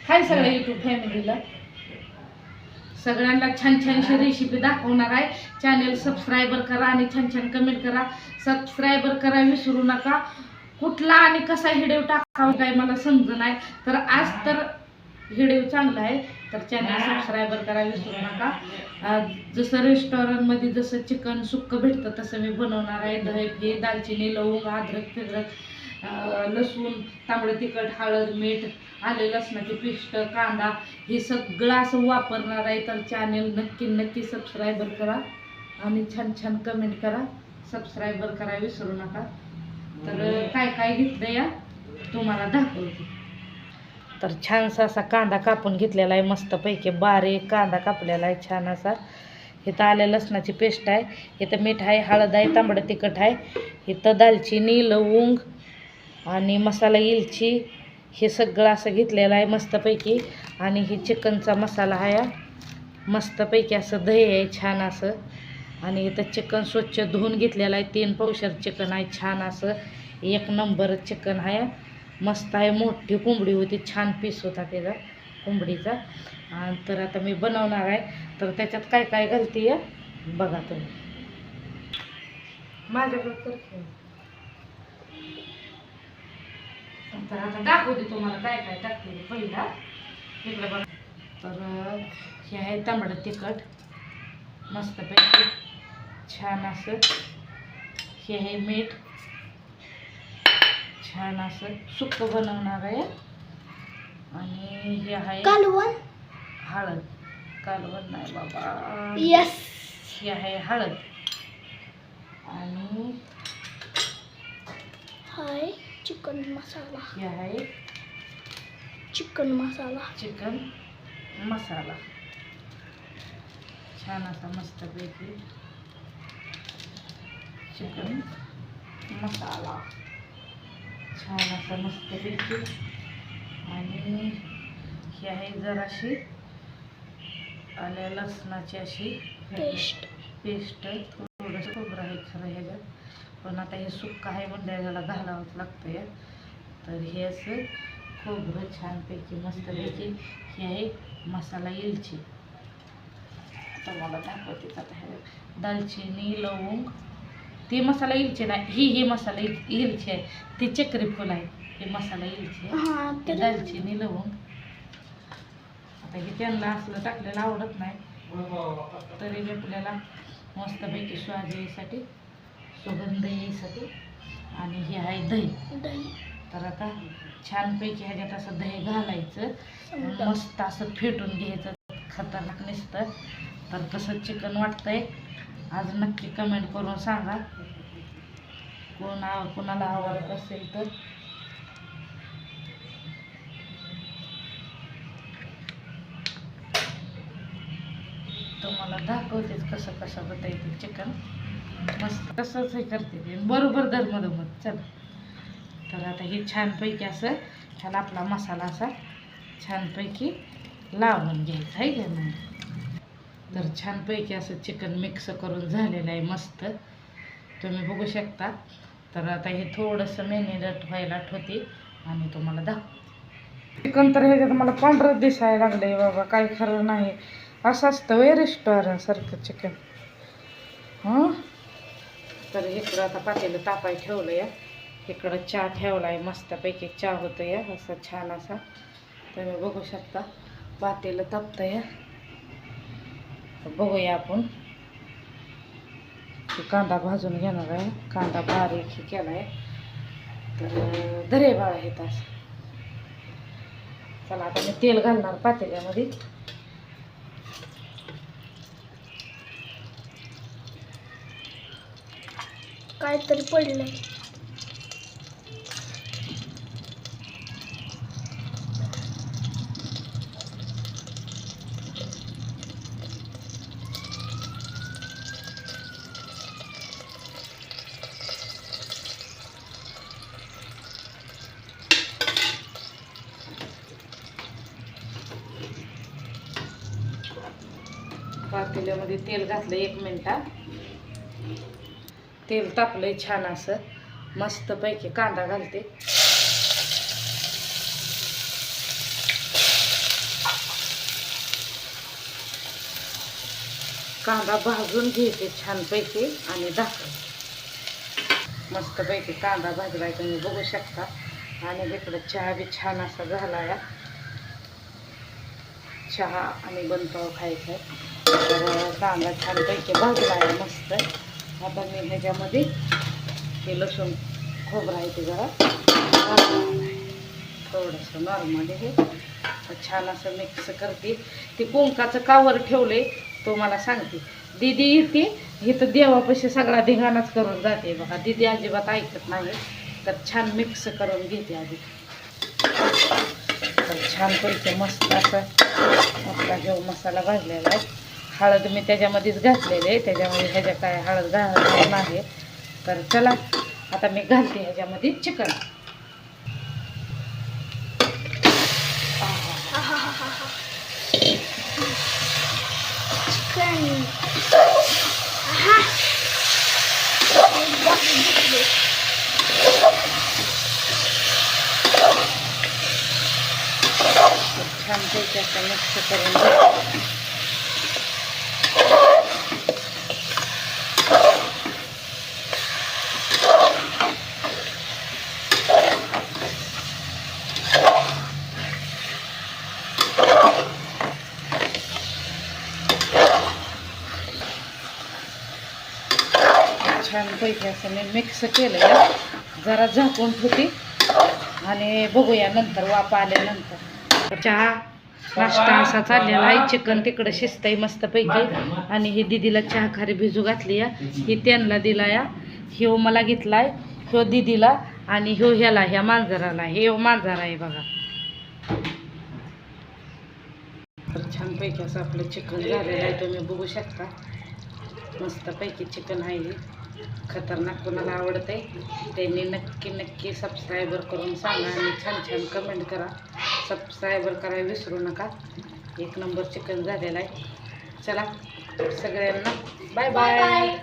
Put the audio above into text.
हाय सगळ्या यूट्यूब फॅमिलीला, सगळ्यांना छान छानशी रेसिपी दाखवणार आहे. चॅनल सबस्क्रायबर करा आणि छान छान कमेंट करा. सबस्क्रायबर करा विसरू नका. कुठला आणि कसा व्हिडिओ टाकावा काय मला समजत नाही, तर आज तर व्हिडिओ चांगला आहे तर चॅनल सबस्क्रायबर करा विसरू नका. जसं रेस्टॉरंटमध्ये जसं चिकन सुक्कं भेटतं तसं मी बनवणार आहे. दही, दालचिनी, लवंग, अद्रक फिरक, लसूण, तांबडं तिखट, हळद, मीठ, आले लसणाची पेस्ट, कांदा हे सगळं असं वापरणार आहे. तर चॅनल नक्की सबस्क्रायबर करा आणि छान छान कमेंट करा. सबस्क्रायबर करा विसरू नका. तर काय काय घेतलं या तुम्हाला दाखवते. तर छानसा असा कांदा कापून घेतलेला आहे, मस्तपैकी बारीक कांदा कापलेला आहे छान असा. इथं आले लसणाची पेस्ट आहे, इथं मीठ आहे, हळद आहे, तांबडं तिखट आहे, इथं दालचिनी, लवंग आणि मसाला इलची हे सगळं असं घेतलेलं आहे मस्तपैकी. आणि ही चिकनचा मसाला आहे मस्तपैकी. असं दही आहे छान असं. आणि इथं चिकन स्वच्छ धुवून घेतलेलं आहे. 3 पावशेर चिकन आहे छान असं. 1 नंबर चिकन आहे, मस्त आहे. मोठी कोंबडी होती, छान पीस होता त्याचा कोंबडीचा. तर आता मी बनवणार आहे. तर त्याच्यात काय काय घालते या बघा तुम्ही. माझ्याकडे करते तर आता दाखवते तुम्हाला काय काय टाकते पहिला. इकडे बघा. तर हे आहे तांबडं तिखट मस्तपैकी छान असं. हे आहे मीठ छान असं सुक्कं बनवणार आहे. आणि हे आहे कालवण, हळद, कालवण नाही बाबा, यस, हे आहे हळद. आणि हाय चिकन मसाला, हे आहे चिकन मसाला, चिकन मसाला छान असा मस्तपैकी चिकन मसाला छान असा मस्तपैकी. आणि ही आहे जराशी आल्या लसणाची अशी पेस्ट. थोडंसं खोबरं आहे खरं ह्याच्यात, पण आता हे सुक्क आहे म्हणजे ह्याला घालावंच लागतं या. तर हे असं खोबरं छानपैकी मस्तपैकी. हे आहे मसाला इलची. आता मला दाखवते आता हे दालचिनी, लवंग, ते मसाला इलची नाही, ही मसाला इलची आहे, ती चक्री फुल आहे, हे मसाला इलची आहे. दालचिनी, लवंग. आता हे त्यांना असलं टाकलेलं आवडत नाही, तरी आपल्याला मस्तपैकी स्वाद येण्यासाठी, सुगंध येण्यासाठी. आणि हे आहे दही. तर आता छानपैकी ह्याच्यात असं दही घालायचं, मस्त असं फेटून घ्यायचं, खतरनाक नसतं. तर कसं चिकन वाटतंय आज नक्की कमेंट करून सांगा. कोणाला आवडत असेल तर. तुम्हाला दाखवतेच कसं कसं बतायचं चिकन मस्त कसंच हे करते ते बरोबर धर्मधमत. चला तर आता हे छानपैकी असं ह्याला आपला मसाला असा छानपैकी लावून घ्यायचा आहे का नाही. तर छानपैकी असं चिकन मिक्स करून झालेलं आहे मस्त, तुम्ही बघू शकता. तर आता हे थोडंसं मॅरिनेट व्हायला ठेवते आणि तुम्हाला दाखवते. चिकन तर ह्याच्यात मला पांढरं दिसायला लागलंय बाबा, काय खरं नाही. असं असतं वे रेस्टॉरंट सारखं चिकन. तर इकडं आता पातेलं तापाय ठेवलं या. इकडं चहा ठेवला आहे मस्तपैकी, चहा होतं या असं छान असा. तुम्ही बघू शकता पातेलं तापतं या. बघूया आपण. कांदा भाजून घेणार आहे, कांदा बारीक हे केला आहे. तर दरे बाळा हे तास. चला आता मी तेल घालणार पातेल्यामध्ये. काहीतरी पडलंय. पातेल्यामध्ये तेल घातलं 1 मिनिटात. तेल तापलंय छान असं मस्तपैकी. कांदा घालते कांदा भाजून घ्यायचे छानपैकी आणि दाखव मस्तपैकी कांदा भाजलाय तुम्ही बघू शकता. आणि इकडं चहा बी छान असा झाला या. चहा आणि बनपाव खायचा आहे. तर कांदा छानपैकी भाजला आहे मस्त. आता मी ह्याच्यामध्ये हे लसूण खोबरं आहे ते जरा थोडंसं नॉर्मली हे छान असं मिक्स करते. ते कुंकाचं कावर ठेवले तो मला सांगते. दीदी येते इथं देवापाशी सगळा धिंगाणाच करून जाते बघा. दीदी अजिबात ऐकत नाही. तर छान मिक्स करून घेते आधी. तर छानपैकी मस्त असं आपला घेऊ मसाला भाजलेला आहे. हळद मी त्याच्यामध्येच घातलेली आहे. त्याच्यामध्ये ह्याच्या काय हळद घालणार नाही. तर चला आता मी घालते ह्याच्यामध्ये चिकन. छानपैकी असं मिक्स करून घ्यायचं. छानपैकी असं मी मिक्स केलं. जरा झाकून ठेवते आणि बघूया नंतर वाफ आल्यानंतर. चहा नाश्ता असा चाललेला आहे. चिकन तिकडं शिजतंय मस्तपैकी. आणि ही दीदीला चहा खारी भिजू घातली या. ही त्यांना दिला या. ह्यो मला घेतलाय. ह्यो दीदीला आणि ह्यो ह्याला ह्या मांजराला. हे मांजर आहे बघा. तर छानपैकी असं आपलं चिकन झालेलं आहे. तुम्ही बघू शकता मस्तपैकी चिकन आहे. खतरनाक कोणाला आवडतंय त्यांनी नक्की सबस्क्रायबर करून सांगा आणि छान छान कमेंट करा. सबस्क्रायबर करायला विसरू नका. एक नंबर चिकन झालेला आहे. चला सगळ्यांना बाय बाय.